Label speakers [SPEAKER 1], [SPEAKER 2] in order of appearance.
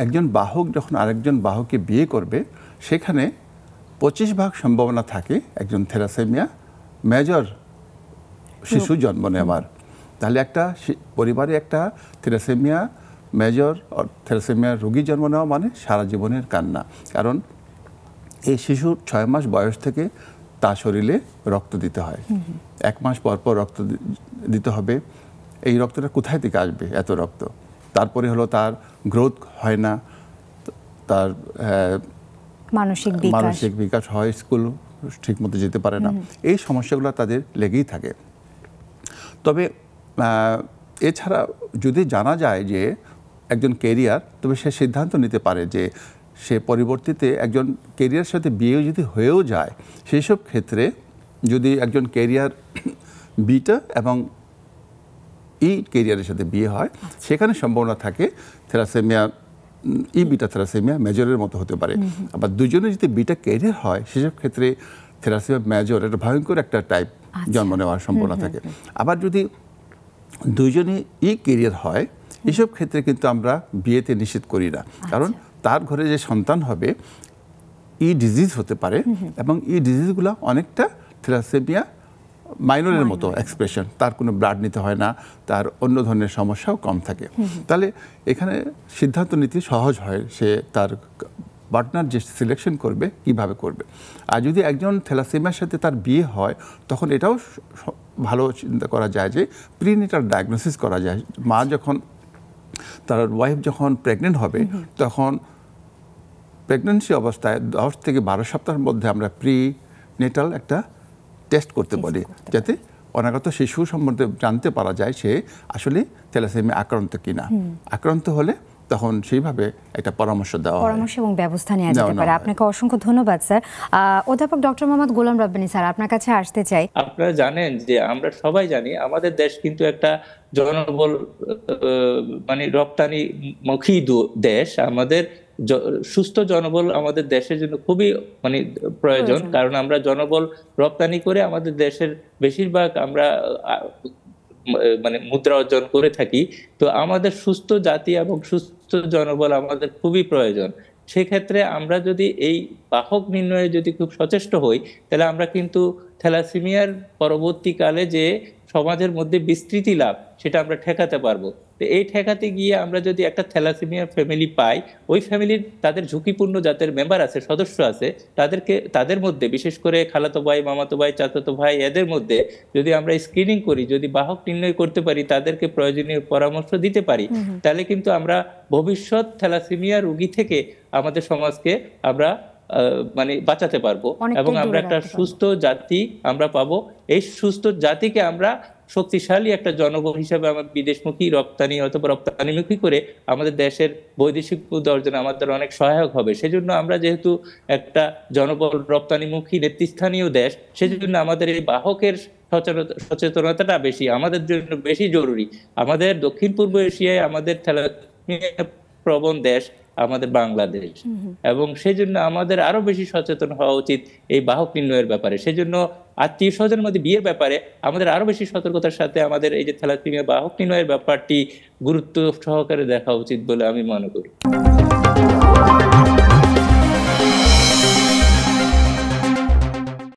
[SPEAKER 1] একজন বাহক যখন আরেকজন বাহককে বিয়ে করবে সেখানে 25% সম্ভাবনা থাকে একজন থ্যালাসেমিয়া মেজর শিশু জন্ম নেওয়ার। তাহলে একটা পরিবারে একটা থ্যালাসেমিয়া মেজর থ্যালাসেমিয়া রোগী জন্ম নেওয়া মানে সারা জীবনের কান্না। কারণ এই শিশুর 6 মাস বয়স থেকে তার শরীরে রক্ত দিতে হয়, 1 মাস পর পর রক্ত দিতে হবে। এই রক্তটা কোথায় থেকে আসবে এত রক্ত? তারপরে হলো তার গ্রোথ হয় না, তার মানসিক বিকাশ হয়, স্কুল ঠিকমতো যেতে পারে না, এই সমস্যাগুলো তাদের লেগেই থাকে। তবে এছাড়া যদি জানা যায় যে একজন ক্যারিয়ার, তবে সে সিদ্ধান্ত নিতে পারে যে সে পরবর্তীতে একজন ক্যারিয়ার সাথে বিয়ে যদি হয়েও যায়, সেই সব ক্ষেত্রে যদি একজন ক্যারিয়ার বিটা এবং ক্যারিয়ারের সাথে বিয়ে হয়, সেখানে সম্ভাবনা থাকে থ্যালাসেমিয়া বিটা থ্যালাসেমিয়া মেজরের মতো হতে পারে। আবার দুজনে যদি বিটা ক্যারিয়ার হয়, সেসব ক্ষেত্রে থ্যালাসেমিয়া মেজর একটা ভয়ঙ্কর একটা টাইপ জন্ম নেওয়ার সম্ভাবনা থাকে। আবার যদি দুজনই ক্যারিয়ার হয়, এসব ক্ষেত্রে কিন্তু আমরা বিয়েতে নিষেধ করি না, কারণ তার ঘরে যে সন্তান হবে ডিজিজ হতে পারে, এবং ডিজিজগুলো অনেকটা থ্যালাসেমিয়া মাইনরের মতো এক্সপ্রেশন, তার কোনো ব্লাড নিতে হয় না, তার অন্য ধরনের সমস্যাও কম থাকে। তাহলে এখানে সিদ্ধান্ত নিতে সহজ হয়, সে তার পার্টনার যে সিলেকশন করবে কিভাবে করবে। আর যদি একজন থ্যালাসেমিয়ার সাথে তার বিয়ে হয়, তখন এটাও ভালো চিন্তা করা যায় যে প্রিনেটাল ডায়াগনোসিস করা যায়। মা যখন, তার ওয়াইফ যখন প্রেগনেন্ট হবে, তখন প্রেগনেন্সি অবস্থায় 10 থেকে 12 সপ্তাহের মধ্যে আমরা প্রিনেটাল একটা টেস্ট করতে বলি, যাতে অনাগত শিশু সম্বন্ধে জানতে পারা যায় সে আসলে থ্যালাসেমিয়া আক্রান্ত কিনা। আক্রান্ত হলে তখন সেইভাবে একটা পরামর্শ
[SPEAKER 2] এবং ব্যবস্থা নেওয়া যেতে পারে। আপনাকে অসংখ্য ধন্যবাদ স্যার। অধ্যাপক ডক্টর মোহাম্মদ গোলাম রাব্বানী স্যার, আপনার কাছে আসতে চাই।
[SPEAKER 3] আপনারা জানেন যে আমরা সবাই জানি আমাদের দেশ কিন্তু একটা জনবল মানে রপ্তানিমুখী দেশ। আমাদের সুস্থ জনবল আমাদের দেশের জন্য খুবই মানে প্রয়োজন, কারণ আমরা জনবল রপ্তানি করে আমাদের দেশের বেশিরভাগ আমরা মানে মুদ্রা অর্জন করে থাকি। তো আমাদের সুস্থ জাতি এবং সুস্থ জনবল আমাদের খুবই প্রয়োজন। সেক্ষেত্রে আমরা যদি এই বাহক নির্ণয়ে যদি খুব সচেষ্ট হই, তাহলে আমরা কিন্তু থ্যালাসেমিয়ার পরবর্তীকালে যে সমাজের মধ্যে বিস্তৃতি লাভ, সেটা আমরা ঠেকাতে পারবো। তো এই ঠেকাতে গিয়ে আমরা যদি একটা থ্যালাসেমিয়া ফ্যামিলি পাই, ওই ফ্যামিলির তাদের ঝুঁকিপূর্ণ যাদের মেম্বার আছে, সদস্য আছে, তাদের মধ্যে বিশেষ করে খালাতো ভাই, মামাতো ভাই, চাচাতো ভাই, এদের মধ্যে যদি আমরা স্ক্রিনিং করি, যদি বাহক নির্ণয় করতে পারি, তাদেরকে প্রয়োজনীয় পরামর্শ দিতে পারি, তাহলে কিন্তু আমরা ভবিষ্যৎ থ্যালাসেমিয়া রোগী থেকে আমাদের সমাজকে আমরা মানে বাঁচাতে পারবো, এবং আমরা একটা সুস্থ জাতি আমরা পাবো। এই সুস্থ জাতিকে আমরা শক্তিশালী একটা জনগণ হিসেবে আমার বিদেশমুখী রপ্তানি অথবা রপ্তানিমুখী করে আমাদের দেশের বৈদেশিক মুদ্রা অর্জনে আমাদের অনেক সহায়ক হবে। সেজন্য আমরা যেহেতু একটা জনবল রপ্তানিমুখী নেতৃস্থানীয় দেশ, সেজন্য আমাদের এই বাহকের সচেতনতাটা বেশি আমাদের জন্য বেশি জরুরি। আমাদের দক্ষিণ পূর্ব এশিয়ায় আমাদের থ্যালাসেমিয়া প্রবণ দেশ আমাদের বাংলাদেশ, এবং সেজন্য আমাদের আরো বেশি সচেতন হওয়া উচিত এই বাহক নির্ণয়ের ব্যাপারে। সেজন্য আত্মীয় স্বজনের মধ্যে বিয়ের ব্যাপারে আমাদের আরো বেশি সতর্কতার সাথে আমাদের এই যে থ্যালাসেমিয়া বাহক নির্ণয়ের ব্যাপারটি গুরুত্ব সহকারে দেখা উচিত বলে আমি মনে করি।